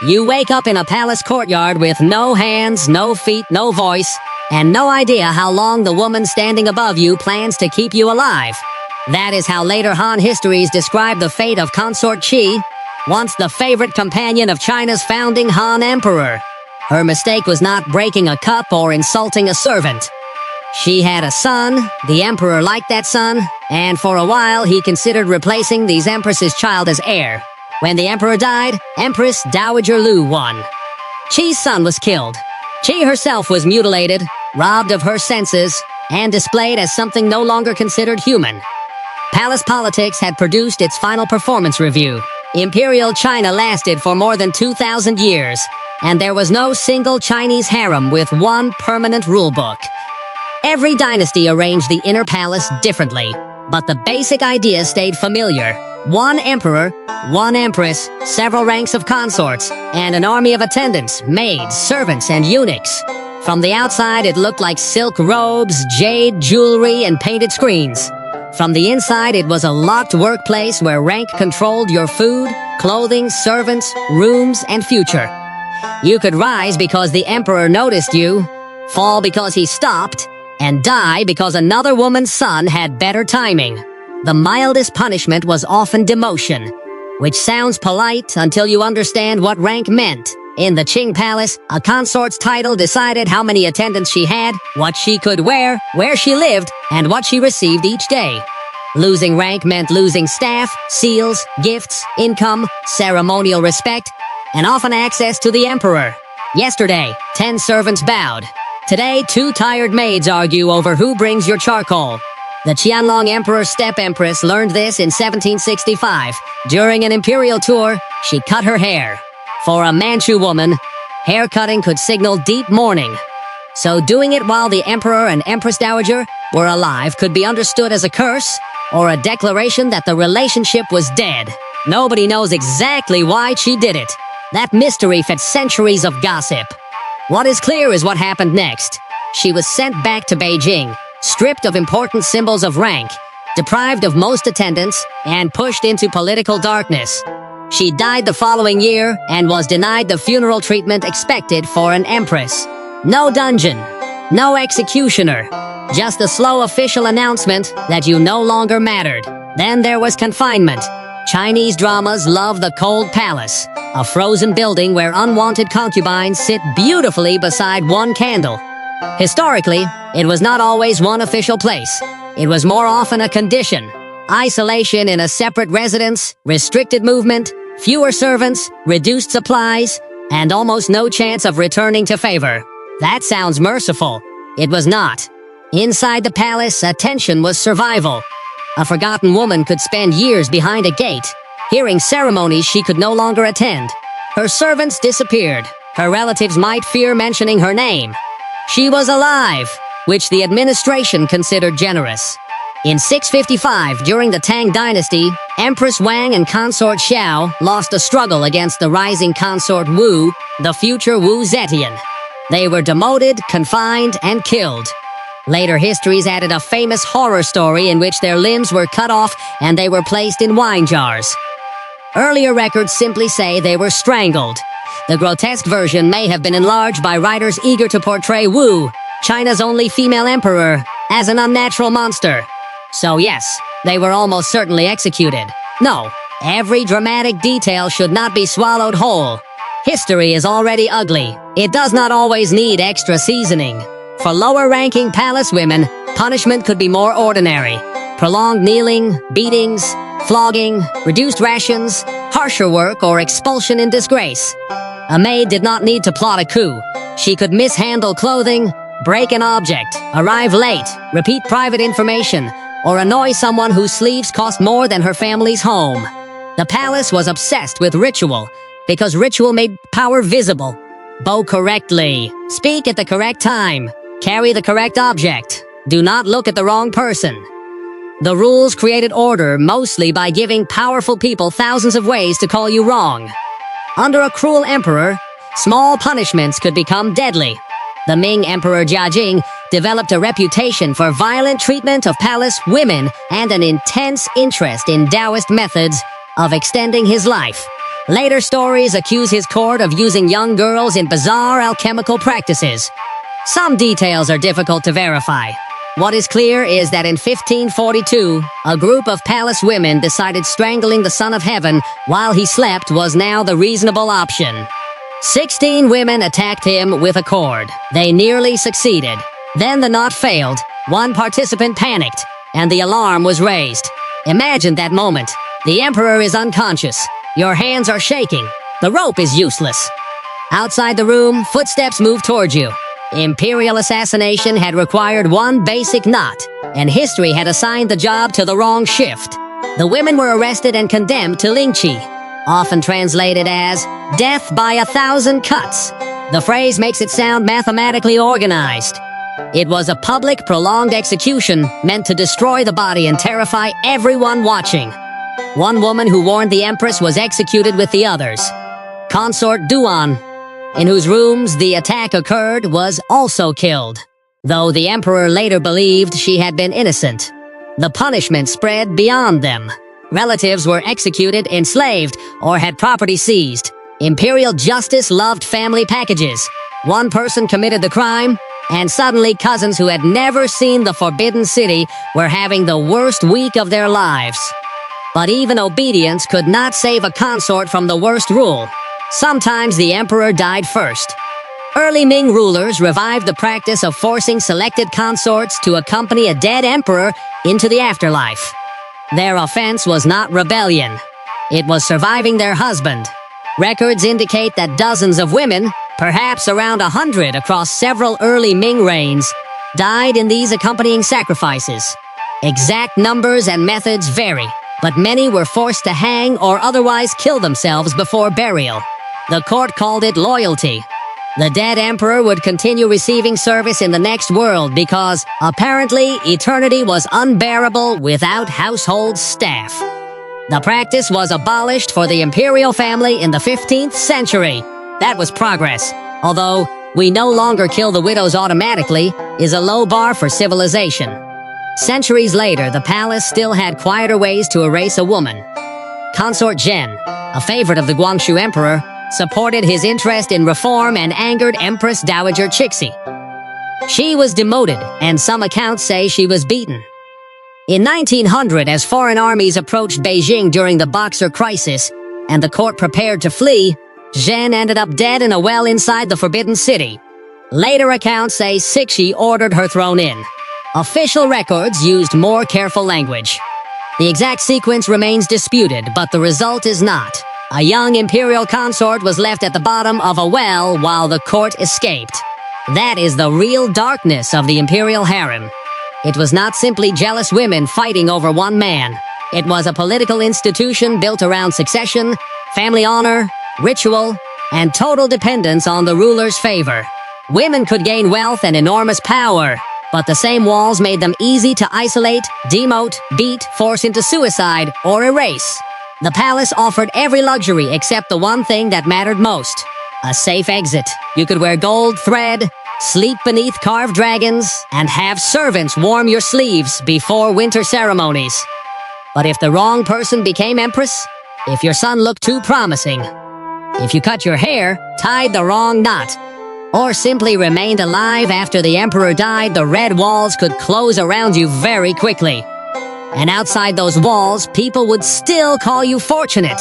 You wake up in a palace courtyard with no hands, no feet, no voice, and no idea how long the woman standing above you plans to keep you alive. That is how later Han histories describe the fate of Consort Qi, once the favorite companion of China's founding Han Emperor. Her mistake was not breaking a cup or insulting a servant. She had a son, the emperor liked that son, and for a while he considered replacing these empresses' child as heir. When the emperor died, Empress Dowager Lu won. Qi's son was killed. Qi herself was mutilated, robbed of her senses, and displayed as something no longer considered human. Palace politics had produced its final performance review. Imperial China lasted for more than 2,000 years, and there was no single Chinese harem with one permanent rulebook. Every dynasty arranged the inner palace differently, but the basic idea stayed familiar. One emperor, one empress, several ranks of consorts, and an army of attendants, maids, servants, and eunuchs. From the outside, it looked like silk robes, jade, jewelry, and painted screens. From the inside, it was a locked workplace where rank controlled your food, clothing, servants, rooms, and future. You could rise because the emperor noticed you, fall because he stopped, and die because another woman's son had better timing. The mildest punishment was often demotion, which sounds polite until you understand what rank meant. In the Qing palace, a consort's title decided how many attendants she had, what she could wear, where she lived, and what she received each day. Losing rank meant losing staff, seals, gifts, income, ceremonial respect, and often access to the emperor. Yesterday, 10 servants bowed. Today, 2 tired maids argue over who brings your charcoal. The Qianlong Emperor Step Empress learned this in 1765. During an imperial tour, she cut her hair. For a Manchu woman, hair cutting could signal deep mourning. So doing it while the emperor and empress dowager were alive could be understood as a curse or a declaration that the relationship was dead. Nobody knows exactly why she did it. That mystery fed centuries of gossip. What is clear is what happened next. She was sent back to Beijing, stripped of important symbols of rank, deprived of most attendants, and pushed into political darkness. She died the following year and was denied the funeral treatment expected for an empress. No dungeon, no executioner, just a slow official announcement that you no longer mattered. Then there was confinement. Chinese dramas love the cold palace, a frozen building where unwanted concubines sit beautifully beside one candle. Historically, it was not always one official place. It was more often a condition. Isolation in a separate residence, restricted movement, fewer servants, reduced supplies, and almost no chance of returning to favor. That sounds merciful. It was not. Inside the palace, attention was survival. A forgotten woman could spend years behind a gate, hearing ceremonies she could no longer attend. Her servants disappeared. Her relatives might fear mentioning her name. She was alive, which the administration considered generous. In 655, during the Tang dynasty, Empress Wang and Consort Xiao lost a struggle against the rising consort Wu, the future Wu Zetian. They were demoted, confined, and killed. Later histories added a famous horror story in which their limbs were cut off and they were placed in wine jars. Earlier records simply say they were strangled. The grotesque version may have been enlarged by writers eager to portray Wu, China's only female emperor, as an unnatural monster. So yes, they were almost certainly executed. No, every dramatic detail should not be swallowed whole. History is already ugly. It does not always need extra seasoning. For lower-ranking palace women, punishment could be more ordinary. Prolonged kneeling, beatings, flogging, reduced rations, harsher work, or expulsion in disgrace. A maid did not need to plot a coup. She could mishandle clothing, break an object, arrive late, repeat private information, or annoy someone whose sleeves cost more than her family's home. The palace was obsessed with ritual, because ritual made power visible. Bow correctly. Speak at the correct time. Carry the correct object. Do not look at the wrong person. The rules created order mostly by giving powerful people thousands of ways to call you wrong. Under a cruel emperor, small punishments could become deadly. The Ming Emperor Jiajing developed a reputation for violent treatment of palace women and an intense interest in Taoist methods of extending his life. Later stories accuse his court of using young girls in bizarre alchemical practices. Some details are difficult to verify. What is clear is that in 1542, a group of palace women decided strangling the Son of Heaven while he slept was now the reasonable option. 16 women attacked him with a cord. They nearly succeeded. Then the knot failed, one participant panicked, and the alarm was raised. Imagine that moment. The Emperor is unconscious. Your hands are shaking. The rope is useless. Outside the room, footsteps move towards you. Imperial assassination had required one basic knot, and history had assigned the job to the wrong shift. The women were arrested and condemned to Lingchi, often translated as death by 1,000 cuts. The phrase makes it sound mathematically organized. It was a public, prolonged execution meant to destroy the body and terrify everyone watching. One woman who warned the Empress was executed with the others. Consort Zhen, in whose rooms the attack occurred, was also killed, though the Emperor later believed she had been innocent. The punishment spread beyond them. Relatives were executed, enslaved, or had property seized. Imperial justice loved family packages. One person committed the crime, and suddenly cousins who had never seen the Forbidden City were having the worst week of their lives. But even obedience could not save a consort from the worst rule. Sometimes the emperor died first. Early Ming rulers revived the practice of forcing selected consorts to accompany a dead emperor into the afterlife. Their offense was not rebellion. It was surviving their husband. Records indicate that dozens of women, perhaps around 100 across several early Ming reigns, died in these accompanying sacrifices. Exact numbers and methods vary, but many were forced to hang or otherwise kill themselves before burial. The court called it loyalty. The dead emperor would continue receiving service in the next world because, apparently, eternity was unbearable without household staff. The practice was abolished for the imperial family in the 15th century. That was progress, although we no longer kill the widows automatically is a low bar for civilization. Centuries later, the palace still had quieter ways to erase a woman. Consort Zhen, a favorite of the Guangxu emperor, supported his interest in reform and angered Empress Dowager Cixi. She was demoted, and some accounts say she was beaten. In 1900, as foreign armies approached Beijing during the Boxer Crisis, and the court prepared to flee, Zhen ended up dead in a well inside the Forbidden City. Later accounts say Cixi ordered her thrown in. Official records used more careful language. The exact sequence remains disputed, but the result is not. A young imperial consort was left at the bottom of a well while the court escaped. That is the real darkness of the imperial harem. It was not simply jealous women fighting over one man. It was a political institution built around succession, family honor, ritual, and total dependence on the ruler's favor. Women could gain wealth and enormous power, but the same walls made them easy to isolate, demote, beat, force into suicide, or erase. The palace offered every luxury except the one thing that mattered most: a safe exit. You could wear gold thread, sleep beneath carved dragons, and have servants warm your sleeves before winter ceremonies. But if the wrong person became empress, if your son looked too promising, if you cut your hair, tied the wrong knot, or simply remained alive after the emperor died, the red walls could close around you very quickly. And outside those walls, people would still call you fortunate.